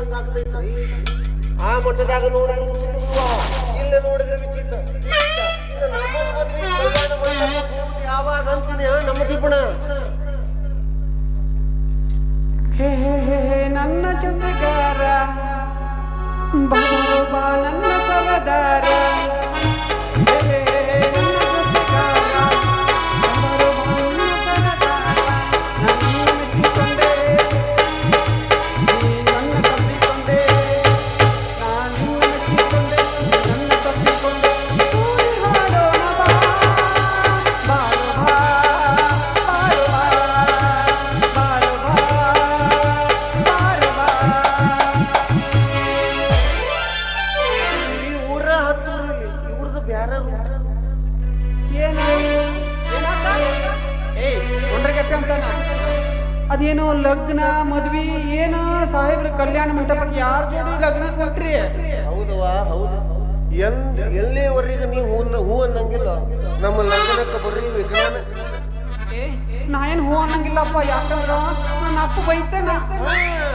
ತಿಂದಂಗ ಆಗ್ತೈತ್ರಿ. ಆ ಮಠದಾಗ ನೋಡಿದ್ರೆ ವಿಚಿತ್ರ, ಇಲ್ಲ ನೋಡಿದ್ರೆ ವಿಚಿತ್ರ. ನಮ್ಮ ಮದುವೆ ಕಲ್ಯಾಣ ಮಂಟಪ ಯಾವಾಗ ಅಂತೀನಿ ನಮ್ಮ ದೀಪಣ. ಹೇ ಹೇ ಹೇ ಹೇ ನನ್ನ ಜೊತೆಗಾರ ಬಾ ನನ್ನ ಸರದಾರ. ಅದೇನೋ ಲಗ್ನ ಮದ್ವಿ ಏನೋ ಸಾಹೇಬ್ರ ಕಲ್ಯಾಣ ಮಂಟಪಕ್ಕೆ ಯಾರ ಜೋಡಿ ಲಗ್ನ ಕೊಟ್ರಿ? ಹೌದವಾ ಹೌದು. ಎಲ್ಲಿವರೆಗೆ ನೀವು ಹೂ ಅನ್ನಂಗಿಲ್ಲ ನಮ್ಮ ಲಗ್ನಕ್ಕೆ ಬರ್ರಿ ವಿಜ್ಞಾನ. ನಾ ಏನ್ ಹೂ ಅನ್ನಂಗಿಲ್ಲಪ್ಪ, ಯಾಕಂದ್ರ ನನ್ನ ಅಪ್ಪ ಬೈತಾನ.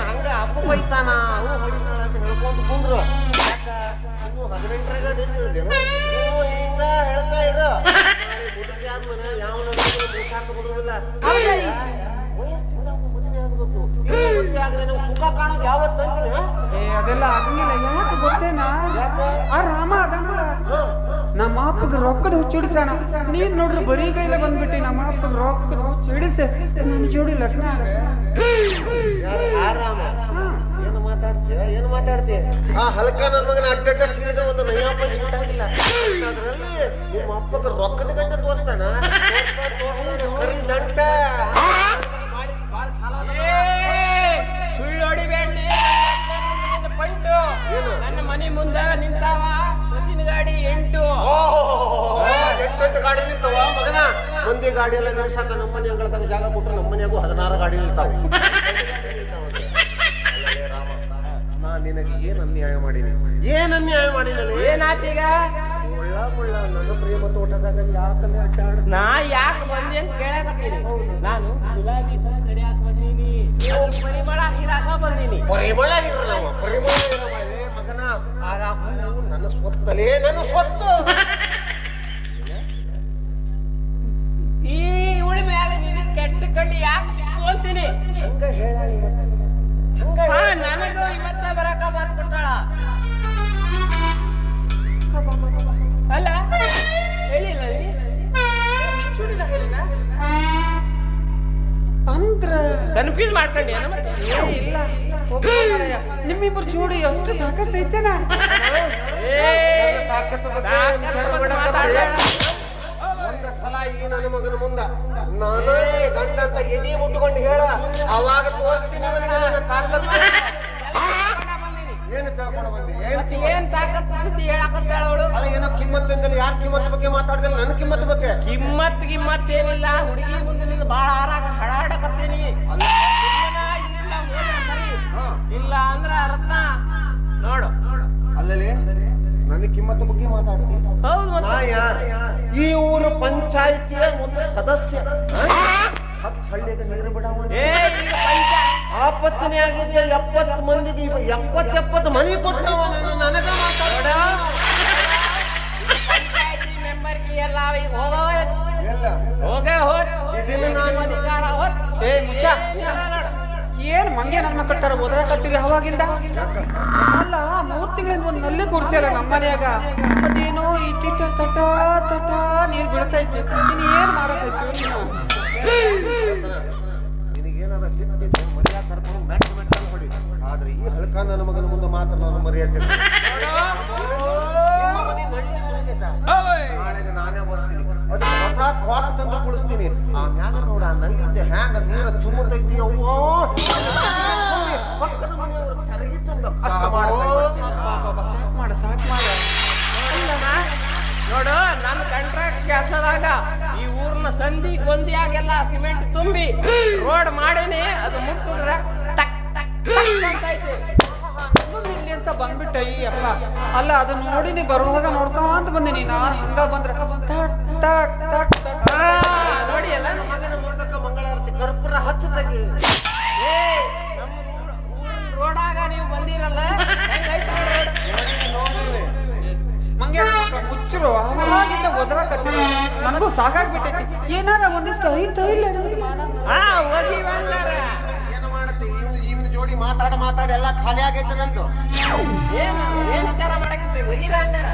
ಹಂಗ ಅಪ್ಪ ಬೈತಾನ ಹೂ ಹೊಡಿತಾನ ಅಂತ ಹೇಳ್ಕೊಂಡು ಕುಂದ್ರು. ಯಾಕ ಇನ್ನು 18ರಾಗ ಹಿಂಗ ಹೇಳ್ತಾ ಇರೋ ಮುದುಕಿ ಆದ್ಮೇಲೆ ಯಾವ ಮೂಸಾಕ ಬರುದಿಲ್ಲ. ಮದುವೆ ಆಗದೆ ನಾವು ಸುಖ ಕಾಣೋದು ಯಾವತ್ತು ಅಂತೀನಿ. ಅದೆಲ್ಲ ಆಗಂಗಿಲ್ಲ. ಯಾಕೆ ಗೊತ್ತೇನಾ? ಆ ರಾಮ ಅದನ್ನಲ್ಲ ನಮ್ಮ ಅಪ್ಪಗೆ ರೊಕ್ಕದ ಹುಚ್ಚಿಡಿಸೋಣ. ನೀನ್ ನೋಡ್ರಿ ಬರೀ ಕೈಲ ಬಂದ್ಬಿಟ್ಟಿ. ನಮ್ಮ ಅಪ್ಪಗೆ ರೊಕ್ಕದ ಹುಚ್ಚಿಡಿಸಿ ನನ್ನ ಜೋಡಿ ಲಗ್ನ ಆರಾಮ. ಏನು ಮಾತಾಡ್ತೀಯ ಆ ಹಲ್ಕ ನನ್ನ ಮಗನ ಅಡ್ಡಡ್ಡ ಸೀಳಿದ್ರೆ ಒಂದು ನಯ ಪೈಸೆ ಬಿಟ್ಟಾಗಿಲ್ಲ. ಅದ್ರಲ್ಲಿ ನಿಮ್ಮ ಅಪ್ಪಗೆ ರೊಕ್ಕದ ಗಂಟೆ ತೋರಿಸ್ತಾನ. ಕರಿ ದಂಟ ಸುಳ್ಳು ಹೊಡಿಬೇಡ್ಲಿ. ಪಂಟು ನನ್ನ ಮನೆ ಮುಂದ ನಿಂತಾವ ಬಸ್ಸಿನ ಗಾಡಿ 8 ಗಾಡಿ ನಿಂತಾವ ಮಗನ. ಮಂದಿ ಗಾಡಿ ಎಲ್ಲ ನಿಲ್ಸಾಕ ನಮ್ಮ ಮನೆ ಅಂಗಳದಾಗ ಜಾಗ ಕೊಟ್ಟರೆ ನಮ್ಮ ಮನೆಯಾಗೂ 16 ಗಾಡಿ ನಿಲ್ತಾವ. ನಾ ನಿನಗೆ ಏನ್ ಅನ್ಯಾಯ ಮಾಡೀನಿ? ಏನಾತೀಗ? ಮುಳ್ಳ ನನ್ನ ಪ್ರೇಮ ತೋಟದಾಗ ಯಾಕಂದ್ರೆ ಅಡ್ಡಾಡ. ನಾ ಯಾಕೆ ಬಂದೆ ಅಂತ ಕೇಳಕತ್ತೀನಿ. ನಾನು ಗುಲಾಬಿ ಕಡಿಯಾಕ ಬಂದೀನಿ, ಪರಿಮಳ ಹಿರಾಕ ಬಂದೀನಿ. ಪರಿಮಳ ಮಗನ. ಆಗ ನನ್ನ ಸ್ವತ್ತಲೇ ನನ್ನ ಸ್ವತ್ತು. ಈ ಉಳಿ ಮೇಲೆ ನಿನ್ನ ಕೆಟ್ಟ ಕಣ್ಣಿ ಯಾಕೆ ತೋಲ್ತೀನಿ? ಹಂಗ ಹೇಳ ನನಗೂ ಇವತ್ತ ಬರಕ ಮಾತು ಕೊಟ್ಟಾಳ. ಅಲ್ಲ ಹೇಳಿಲ್ಲ ಅಂದ್ರ ಕನ್ಫ್ಯೂಸ್ ಮಾಡ್ಕೊಂಡಿ ಮತ್ತೆ. ಇಲ್ಲ ನಿಮ್ಮಿಬ್ಬರು ಜೋಡಿ ಅಷ್ಟು ತಾಕತ್ತೈತೇನ? ಒಂದ ಸಲ ಈ ನನ್ನ ಮಗನ ಮುಂದ ನಾನೇ ಗಂಡ ಅಂತ ಎದೆ ಮುಟ್ಟುಕೊಂಡು ಹೇಳ, ಅವಾಗ ತೋರಿಸ್ತೀನಿ ನನ್ನ ತಾಕತ್ತು. ಏನು ಕೇಳ್ಕೊಂಡು ಬಂದಿ? ಏನ್ ತಾಕತ್ ಸುದ್ದಿ ಹೇಳಕತ್ತಾಳ ಅವಳು. ಅಲ್ಲ ಏನೋ ಕಿಮ್ಮತ್ತಿಂದಲ್ಲಿ ಯಾರ ಕಿಮ್ಮತ್ ಬಗ್ಗೆ ಮಾತಾಡ್ದಿಲ್ಲ, ನನ್ನ ಕಿಮ್ಮತ್ ಬಗ್ಗೆ. ಕಿಮ್ಮತ್ ಏನಿಲ್ಲ. ಹುಡುಗಿ ಮುಂದೆ ನಿಂದ ಬಾಳ ಹಾಡಾಡಕತ್ತೀನಿ. ಇಲ್ಲಿಂದ ಸರಿ ಇಲ್ಲ ಅಂದ್ರ ರತ್ನ ನೋಡು. ಅಲ್ಲಲ್ಲಿ ನನ್ನ ಕಿಮ್ಮತ್ ಬಗ್ಗೆ ಮಾತಾಡ್ತೀನಿ. ನಾ ಯಾರ? ಈ ಊರು ಪಂಚಾಯಿತಿಯ ಒಂದು ಸದಸ್ಯ. 10 ಹಳ್ಳಿಗೆ ನೀರು ಬಿಡಾವಣೆ. ಆಪತ್ತಿನೇ ಆಗಿದ್ದ 70 ಮಂದಿಗೆ 70 ಮನೆ ಕೊಟ್ಟವ. ನನಗ ಮಾತಾಡ ಪಂಚಾಯತಿ ಮೆಂಬರ್ಗೆ ಎಲ್ಲ ಈಗ ಹೋಗೇ ಅಧಿಕಾರ ಹೋದ್. ಏನ್ ಮಂಗೆ ನನ್ನ ಮಕ್ಕಳ ತರ ಓದ್ರಾಕತ್ತೀರಿ ಅವಾಗಿಂದ? ಅಲ್ಲ 3 ತಿಂಗಳಿಂದ ಒಂದ್ ನಲ್ಲಿ ಕೂರ್ಸಿಯಲ್ಲ ನಮ್ಮ ಮನ್ಯಾಗ. ಅದೇನೋ ಇಟ್ಟಿಟ್ಟ ತಟ ತಟ ನೀರ್ ಬೀಳ್ತೈತಿ. ಇನ್ ಏನ್ ಮಾಡಕೈತಿ? ನಿನಗೇನಾರ ಸಿಟ್ಟಿದ್ರೆ ಮರ್ಯಾದೆ ಕರ್ಕೊಂಡು ಮೆಟ್ಟ ಹೊಡಿ. ಆದ್ರೆ ಈ ಹಲ್ಕ ನನ್ನ ಮಗನ ಮುಂದೆ ಮಾತ್ರ ನಾನು ಮರ್ಯಾದೆ. ನಾಳೆಗೆ ನಾನೇ ಬರ್ತೀನಿ. ಅದು ಹೊಸ ಕ್ವಾಕ್ ತಂದು ಕುಳಿಸ್ತೀನಿ. ಆಮ್ಯಾಗ ನೋಡ ನಂದಿದ್ದೆ ಹ್ಯಾಂಗ ನೀರ ಚುಮ್ಮತೈತಿ. ಅವ್ವೋ ಪಕ್ಕದ ಮನೆಯವರು ಚರಗಿತ್ತು ಸಾಕ್ ಮಾಡ. ನೋಡು ನನ್ನ ಕಾಂಟ್ರಾಕ್ಟ್ ಕೆಲಸದಾಗ ಈ ಊರ್ನ ಸಂಧಿ ಗೊಂದಿಯಾಗೆಲ್ಲ ಸಿಮೆಂಟ್ ತುಂಬಿ ರೋಡ್ ಮಾಡೇನೆ. ಅದು ಮುಟ್ಟಿದ್ರ ಟಕ್ ಟಕ್ ಅಂತ ಐತಿ. ಇಲ್ಲಿ ಅಂತ ಬಂದ್ಬಿಟ್ಟ ಈ ಅಪ್ಪ. ಅಲ್ಲ ಅದನ್ನ ನೋಡಿ ನೀ ಬರುವಾಗ ನೋಡ್ಕೊಂತ ಬಂದಿನಿ. ನಾನು ಹಂಗ ಬಂದ್ರ ನೋಡಿ ಎಲ್ಲ ನಮ್ಮ ಮಗನ ಮುಖಕ್ಕೆ ಮಂಗಳಾರತಿ ಕರ್ಪೂರ ಹಚ್ಚ ತೆಗಿ. ನಮ್ಮ ಊರಿನ ರೋಡಾಗ ನೀವು ಬಂದಿರ ಮಾಡ್ತೀರ ನನಗೂ ಸಾಕಾಗ್ಬಿಟ್ಟೈತಿ ಏನಾರ ಒಂದಿಷ್ಟು ಐತ ಇಲ್ಲ ಆ ಒದಿವ ಅಂದಾರ ಏನು ಮಾಡುತ್ತೆ ಇವನ ಜೋಡಿ ಮಾತಾಡಿ ಎಲ್ಲ ಖಾಲಿ ಆಗೈತೆ ನಂದು. ಏನು ವಿಚಾರ ಮಾಡಕ್ಕೆ ಒದಿರ ಅಂದಾರ